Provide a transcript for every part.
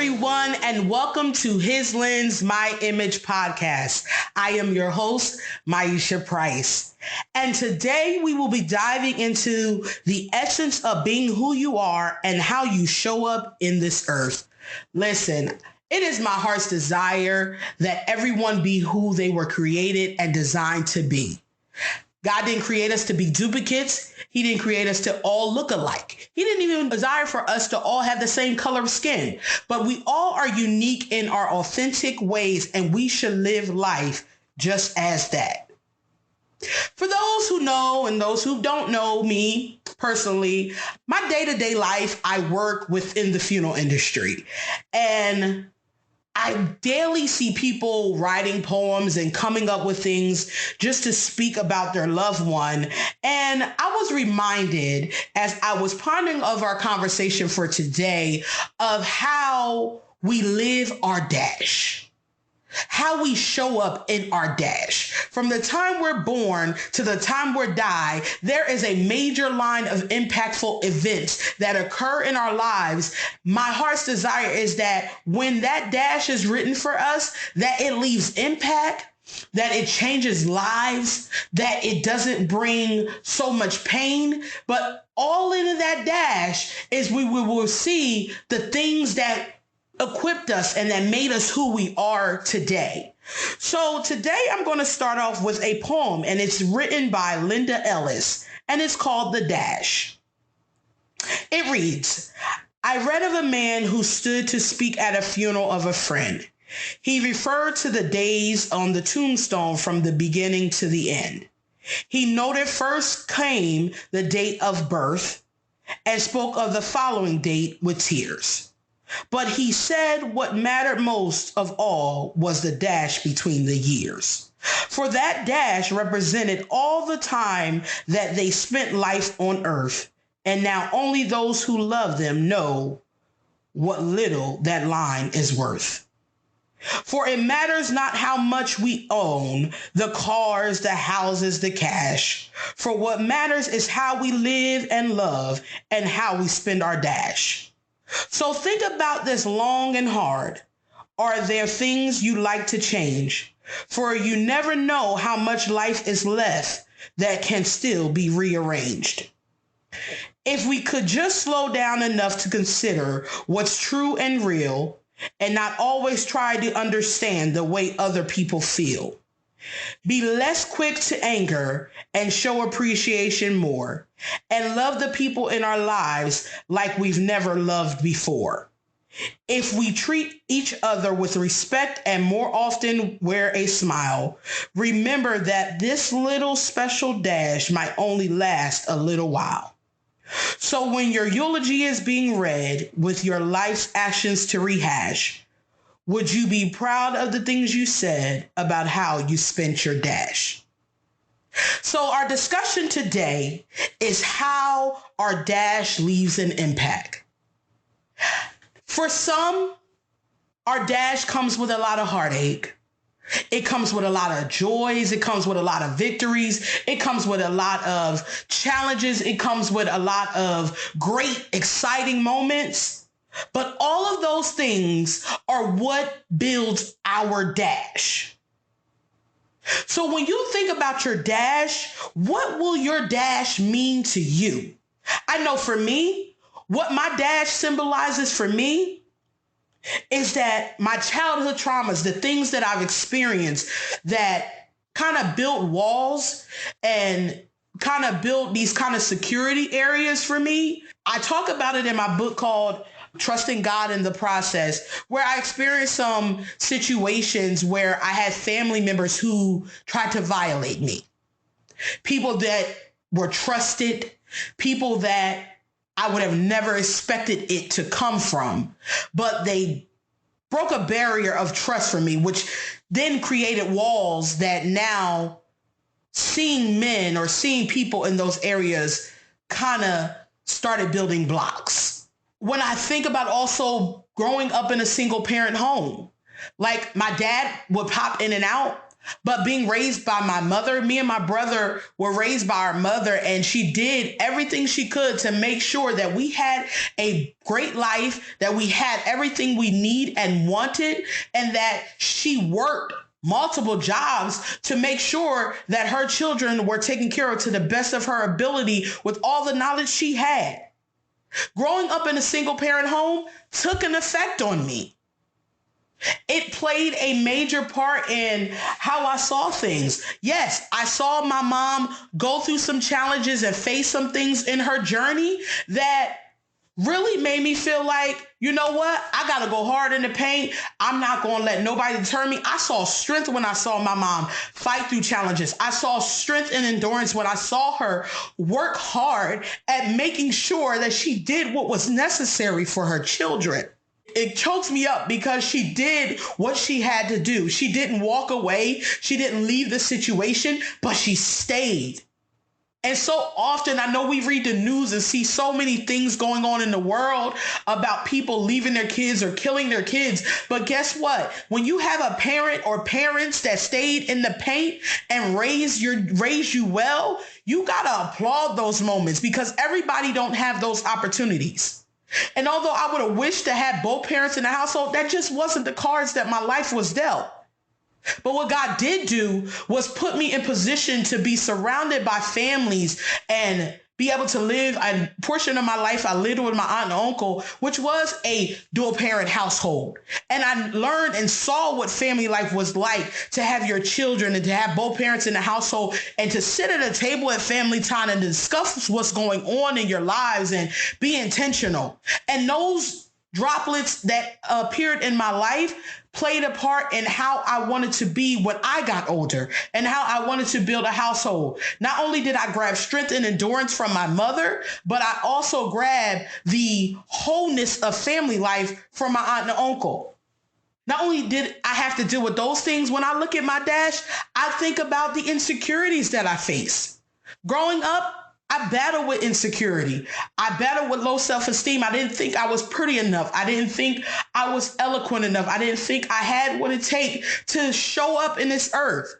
everyone, and welcome to His Lens, My Image podcast. I am your host, Myesha Price. And today we will be diving into the essence of being who you are and how you show up in this earth. Listen, it is my heart's desire that everyone be who they were created and designed to be. God didn't create us to be duplicates. He didn't create us to all look alike. He didn't even desire for us to all have the same color of skin. But we all are unique in our authentic ways, and we should live life just as that. For those who know and those who don't know me personally, my day-to-day life, I work within the funeral industry. And I daily see people writing poems and coming up with things just to speak about their loved one. And I was reminded as I was pondering of our conversation for today of how we live our dash. How we show up in our dash. From the time we're born to the time we die, there is a major line of impactful events that occur in our lives. My heart's desire is that when that dash is written for us, that it leaves impact, that it changes lives, that it doesn't bring so much pain, but all in that dash is we will see the things that equipped us and that made us who we are today. So today I'm going to start off with a poem, and it's written by Linda Ellis, and it's called The Dash. It reads, I read of a man who stood to speak at a funeral of a friend. He referred to the days on the tombstone from the beginning to the end. He noted first came the date of birth and spoke of the following date with tears. But he said what mattered most of all was the dash between the years. For that dash represented all the time that they spent life on earth. And now only those who love them know what little that line is worth. For it matters not how much we own, the cars, the houses, the cash. For what matters is how we live and love and how we spend our dash. So think about this long and hard. Are there things you like to change? For you never know how much life is left that can still be rearranged. If we could just slow down enough to consider what's true and real and not always try to understand the way other people feel. Be less quick to anger and show appreciation more, and love the people in our lives like we've never loved before. If we treat each other with respect and more often wear a smile, remember that this little special dash might only last a little while. So when your eulogy is being read with your life's actions to rehash, would you be proud of the things you said about how you spent your dash? So our discussion today is how our dash leaves an impact. For some, our dash comes with a lot of heartache. It comes with a lot of joys. It comes with a lot of victories. It comes with a lot of challenges. It comes with a lot of great, exciting moments. But all of those things are what builds our dash. So when you think about your dash, what will your dash mean to you? I know for me, what my dash symbolizes for me is that my childhood traumas, the things that I've experienced that kind of built walls and kind of built these kind of security areas for me. I talk about it in my book called Trusting God in the Process, where I experienced some situations where I had family members who tried to violate me. People that were trusted, people that I would have never expected it to come from, but they broke a barrier of trust for me, which then created walls that now seeing men or seeing people in those areas kind of started building blocks. When I think about also growing up in a single parent home, like my dad would pop in and out, But being raised by my mother, me and my brother were raised by our mother, and she did everything she could to make sure that we had a great life, that we had everything we need and wanted, and that she worked multiple jobs to make sure that her children were taken care of to the best of her ability with all the knowledge she had. Growing up in a single parent home took an effect on me. It played a major part in how I saw things. Yes, I saw my mom go through some challenges and face some things in her journey that really made me feel like, you know what? I got to go hard in the paint. I'm not going to let nobody deter me. I saw strength when I saw my mom fight through challenges. I saw strength and endurance when I saw her work hard at making sure that she did what was necessary for her children. It chokes me up because she did what she had to do. She didn't walk away. She didn't leave the situation, but she stayed. And so often, I know we read the news and see so many things going on in the world about people leaving their kids or killing their kids. But guess what? When you have a parent or parents that stayed in the paint and raised you well, you got to applaud those moments because everybody don't have those opportunities. And although I would have wished to have both parents in the household, that just wasn't the cards that my life was dealt. But what God did do was put me in position to be surrounded by families and be able to live a portion of my life. I lived with my aunt and uncle, which was a dual parent household. And I learned and saw what family life was like to have your children and to have both parents in the household and to sit at a table at family time and discuss what's going on in your lives and be intentional. And those droplets that appeared in my life played a part in how I wanted to be when I got older and how I wanted to build a household. Not only did I grab strength and endurance from my mother, but I also grabbed the wholeness of family life from my aunt and uncle. Not only did I have to deal with those things, when I look at my dash, I think about the insecurities that I face. Growing up, I battled with insecurity. I battled with low self-esteem. I didn't think I was pretty enough. I didn't think I was eloquent enough. I didn't think I had what it takes to show up in this earth.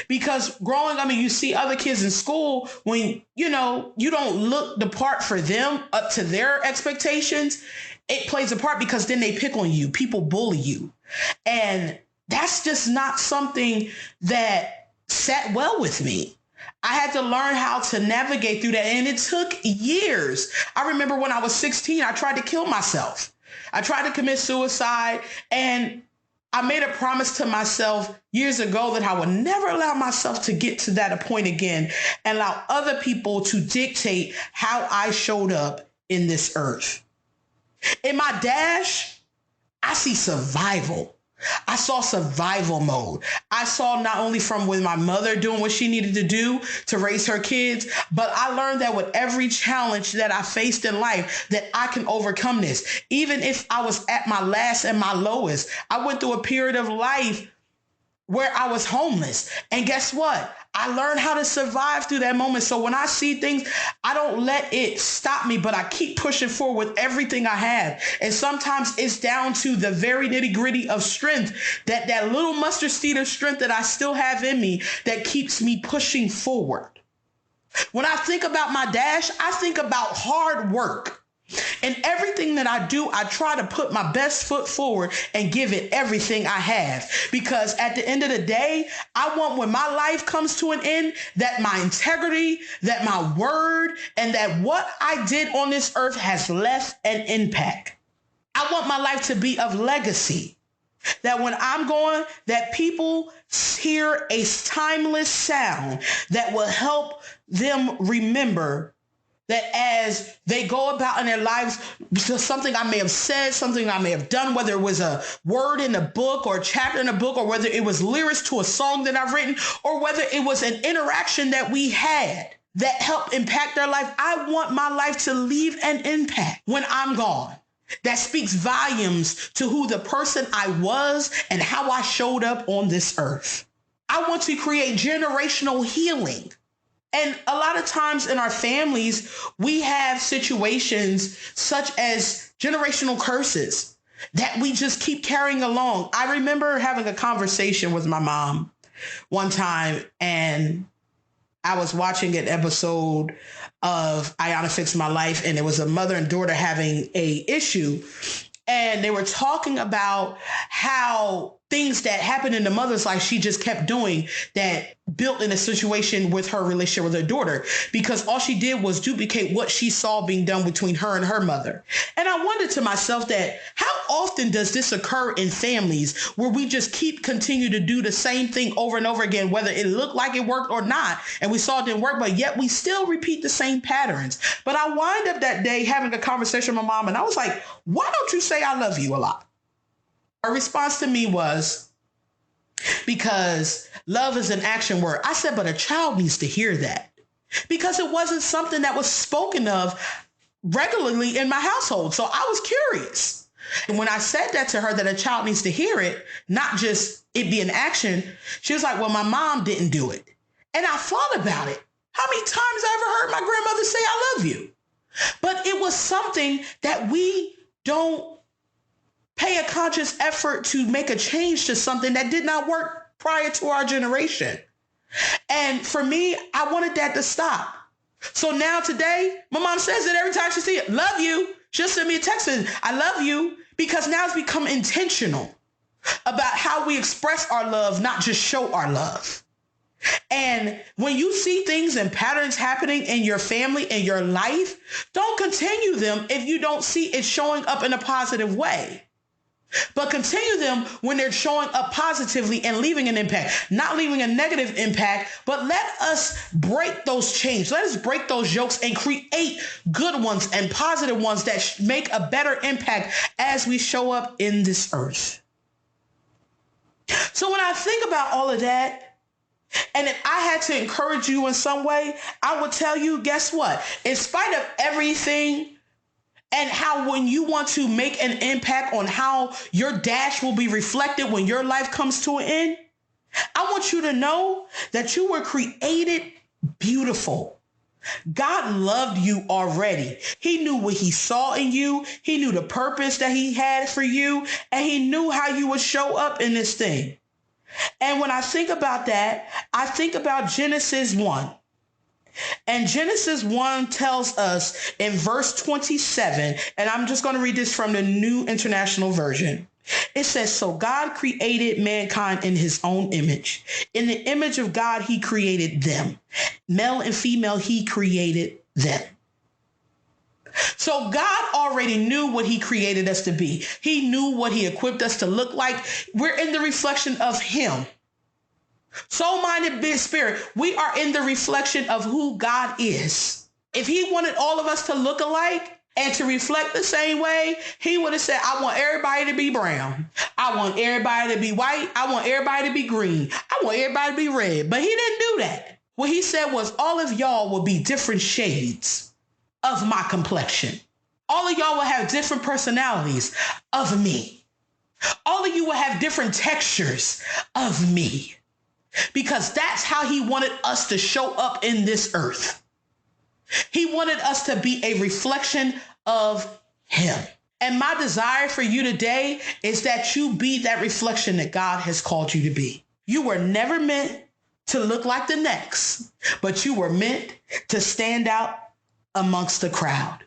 Because growing up, you see other kids in school when, you don't look the part for them up to their expectations. It plays a part because then they pick on you. People bully you. And that's just not something that sat well with me. I had to learn how to navigate through that, and it took years. I remember when I was 16, I tried to kill myself. I tried to commit suicide, and I made a promise to myself years ago that I would never allow myself to get to that point again and allow other people to dictate how I showed up in this earth. In my dash, I see survival. I saw survival mode. I saw not only from with my mother doing what she needed to do to raise her kids, but I learned that with every challenge that I faced in life, that I can overcome this. Even if I was at my last and my lowest, I went through a period of life where I was homeless. And guess what? I learned how to survive through that moment. So when I see things, I don't let it stop me, but I keep pushing forward with everything I have. And sometimes it's down to the very nitty gritty of strength, that little mustard seed of strength that I still have in me that keeps me pushing forward. When I think about my dash, I think about hard work. In everything that I do, I try to put my best foot forward and give it everything I have. Because at the end of the day, I want when my life comes to an end, that my integrity, that my word, and that what I did on this earth has left an impact. I want my life to be of legacy. That when I'm gone, that people hear a timeless sound that will help them remember that as they go about in their lives, something I may have said, something I may have done, whether it was a word in a book or a chapter in a book, or whether it was lyrics to a song that I've written, or whether it was an interaction that we had that helped impact their life. I want my life to leave an impact when I'm gone. That speaks volumes to who the person I was and how I showed up on this earth. I want to create generational healing. And a lot of times in our families, we have situations such as generational curses that we just keep carrying along. I remember having a conversation with my mom, one time, and I was watching an episode of Ayanna Fix My Life, and it was a mother and daughter having a issue. And they were talking about how things that happened in the mother's life she just kept doing that built in a situation with her relationship with her daughter, because all she did was duplicate what she saw being done between her and her mother. And I wondered to myself that how often does this occur in families where we just continue to do the same thing over and over again, whether it looked like it worked or not, and we saw it didn't work, but yet we still repeat the same patterns. But I wind up that day having a conversation with my mom, and I was like, why don't you say I love you a lot? Her response to me was, because love is an action word. I said, but a child needs to hear that, because it wasn't something that was spoken of regularly in my household. So I was curious. And when I said that to her, that a child needs to hear it, not just it be an action, she was like, well, my mom didn't do it. And I thought about it. How many times I ever heard my grandmother say, I love you? But it was something that we don't pay a conscious effort to make a change to, something that did not work prior to our generation. And for me, I wanted that to stop. So now today, my mom says it every time she sees it. Love you. She'll send me a text and I love you, because now it's become intentional about how we express our love, not just show our love. And when you see things and patterns happening in your family and your life, don't continue them if you don't see it showing up in a positive way. But continue them when they're showing up positively and leaving an impact, not leaving a negative impact. But let us break those chains. Let us break those yokes and create good ones and positive ones that make a better impact as we show up in this earth. So when I think about all of that, and if I had to encourage you in some way, I would tell you, guess what? In spite of everything, and how when you want to make an impact on how your dash will be reflected when your life comes to an end, I want you to know that you were created beautiful. God loved you already. He knew what he saw in you. He knew the purpose that he had for you, and he knew how you would show up in this thing. And when I think about that, I think about Genesis 1. And Genesis 1 tells us in verse 27, and I'm just going to read this from the New International Version. It says, so God created mankind in his own image. In the image of God, he created them. Male and female, he created them. So God already knew what he created us to be. He knew what he equipped us to look like. We're in the reflection of him. Soul, mind, and spirit, we are in the reflection of who God is. If he wanted all of us to look alike and to reflect the same way, he would have said, I want everybody to be brown. I want everybody to be white. I want everybody to be green. I want everybody to be red. But he didn't do that. What he said was all of y'all will be different shades of my complexion. All of y'all will have different personalities of me. All of you will have different textures of me. Because that's how he wanted us to show up in this earth. He wanted us to be a reflection of him. And my desire for you today is that you be that reflection that God has called you to be. You were never meant to look like the next, but you were meant to stand out amongst the crowd.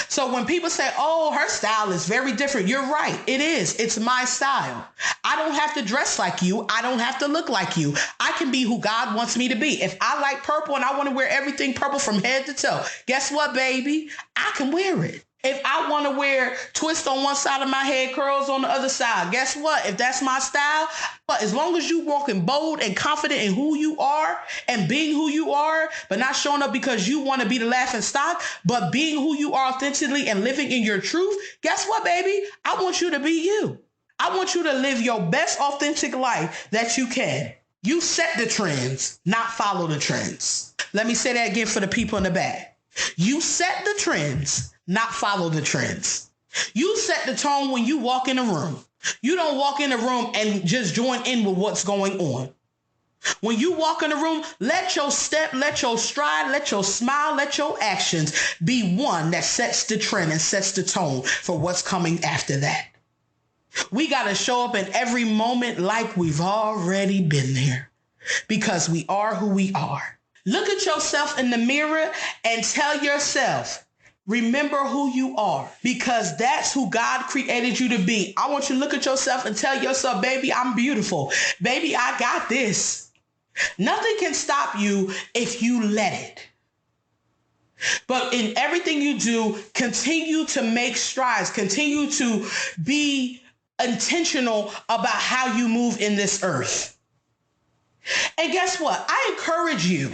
So when people say, oh, her style is very different, you're right. It is. It's my style. I don't have to dress like you. I don't have to look like you. I can be who God wants me to be. If I like purple and I want to wear everything purple from head to toe, guess what, baby? I can wear it. If I want to wear twist on one side of my head, curls on the other side, guess what? If that's my style, but as long as you walking bold and confident in who you are and being who you are, but not showing up because you want to be the laughing stock, but being who you are authentically and living in your truth, guess what, baby? I want you to be you. I want you to live your best authentic life that you can. You set the trends, not follow the trends. Let me say that again for the people in the back. You set the trends, not follow the trends. You set the tone when you walk in a room. You don't walk in a room and just join in with what's going on. When you walk in a room, let your step, let your stride, let your smile, let your actions be one that sets the trend and sets the tone for what's coming after that. We got to show up in every moment like we've already been there because we are who we are. Look at yourself in the mirror and tell yourself, remember who you are because that's who God created you to be. I want you to look at yourself and tell yourself, baby, I'm beautiful. Baby, I got this. Nothing can stop you if you let it. But in everything you do, continue to make strides. Continue to be intentional about how you move in this earth. And guess what? I encourage you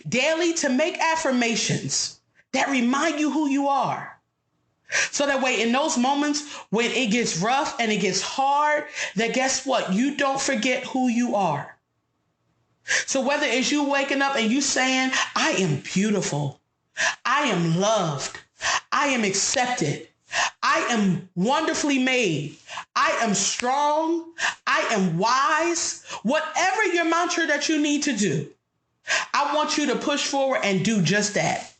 daily to make affirmations that remind you who you are. So that way, in those moments when it gets rough and it gets hard, that guess what? You don't forget who you are. So whether it's you waking up and you saying, I am beautiful, I am loved, I am accepted, I am wonderfully made, I am strong, I am wise, whatever your mantra that you need to do, I want you to push forward and do just that.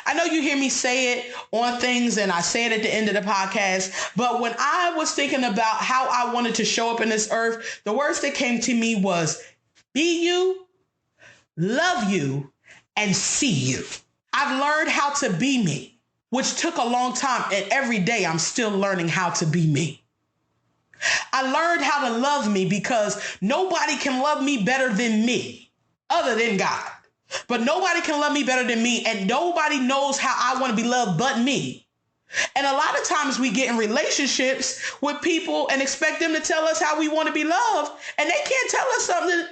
I know you hear me say it on things and I say it at the end of the podcast, but when I was thinking about how I wanted to show up in this earth, the words that came to me was be you, love you, and see you. I've learned how to be me, which took a long time, and every day I'm still learning how to be me. I learned how to love me because nobody can love me better than me, other than God. But nobody can love me better than me, and nobody knows how I want to be loved but me. And a lot of times we get in relationships with people and expect them to tell us how we want to be loved, and they can't tell us something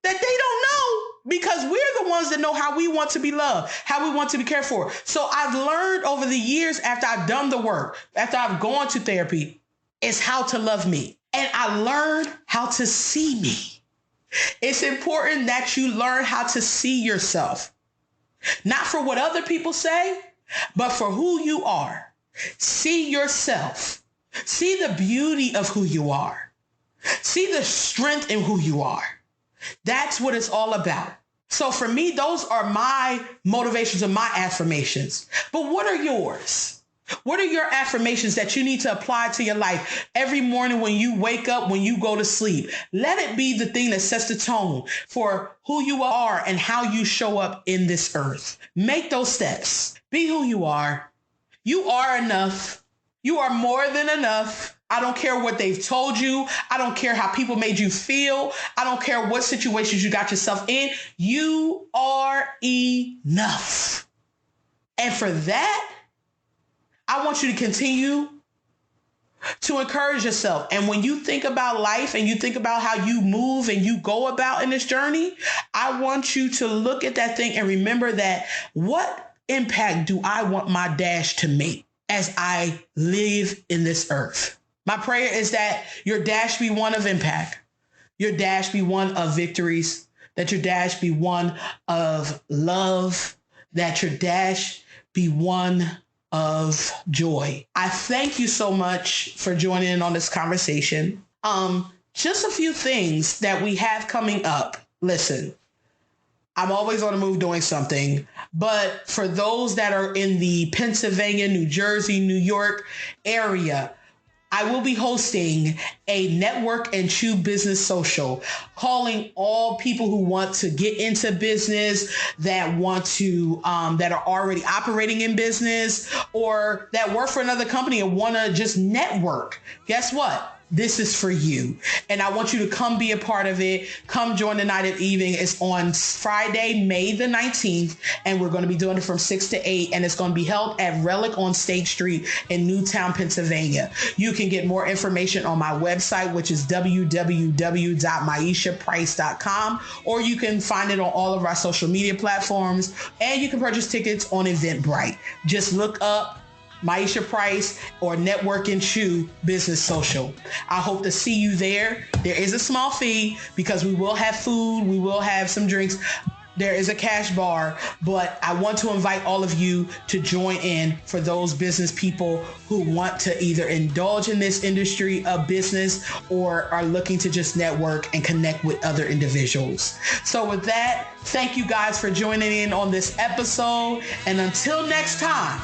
that they don't know because we're the ones that know how we want to be loved, how we want to be cared for. So I've learned over the years after I've done the work, after I've gone to therapy, is how to love me. And I learned how to see me. It's important that you learn how to see yourself, not for what other people say, but for who you are. See yourself. See the beauty of who you are. See the strength in who you are. That's what it's all about. So for me, those are my motivations and my affirmations. But what are yours? What are your affirmations that you need to apply to your life every morning when you wake up, when you go to sleep? Let it be the thing that sets the tone for who you are and how you show up in this earth. Make those steps. Be who you are. You are enough. You are more than enough. I don't care what they've told you. I don't care how people made you feel. I don't care what situations you got yourself in. You are enough. And for that, I want you to continue to encourage yourself. And when you think about life and you think about how you move and you go about in this journey, I want you to look at that thing and remember that what impact do I want my dash to make as I live in this earth? My prayer is that your dash be one of impact, your dash be one of victories, that your dash be one of love, that your dash be one of joy. I thank you so much for joining in on this conversation. Just a few things that we have coming up. Listen, I'm always on the move doing something, but for those that are in the Pennsylvania, New Jersey, New York area, I will be hosting a network and chew business social, calling all people who want to get into business, that want to, that are already operating in business, or that work for another company and want to just network. Guess what? This is for you. And I want you to come be a part of it. Come join the night of evening. It's on Friday, May the 19th. And we're going to be doing it from 6 to 8. And it's going to be held at Relic on State Street in Newtown, Pennsylvania. You can get more information on my website, which is www.myeshaprice.com. Or you can find it on all of our social media platforms. And you can purchase tickets on Eventbrite. Just look up Myesha Price or Network and Chew Business Social. I hope to see you there. There is a small fee because we will have food. We will have some drinks. There is a cash bar, but I want to invite all of you to join in for those business people who want to either indulge in this industry of business or are looking to just network and connect with other individuals. So with that, thank you guys for joining in on this episode. And until next time,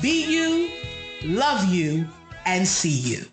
be you, love you, and see you.